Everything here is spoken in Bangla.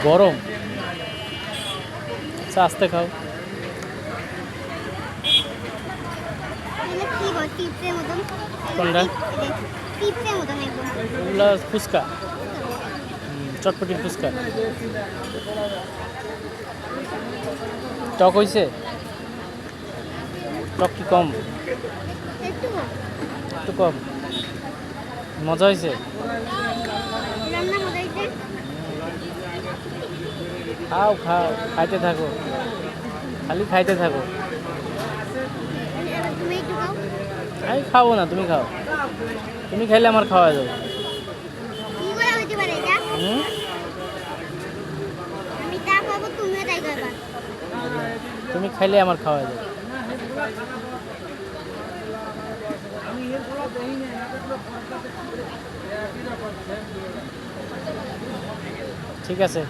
গরম আস্তে খাও। কোনটা? ওগুলা ফুচকা, চটপটি ফুচকা। টক হয়েছে? টক কি কম? একটু কম। মজা হয়েছে? খাও খাও, খাইতে থাকো, খালি খাইতে থাকো। আমি খাবো না, তুমি খাও। তুমি খাইলে আমার খাওয়া যাবে। তুমি খাইলে আমার খাওয়া যাবে। ঠিক আছে।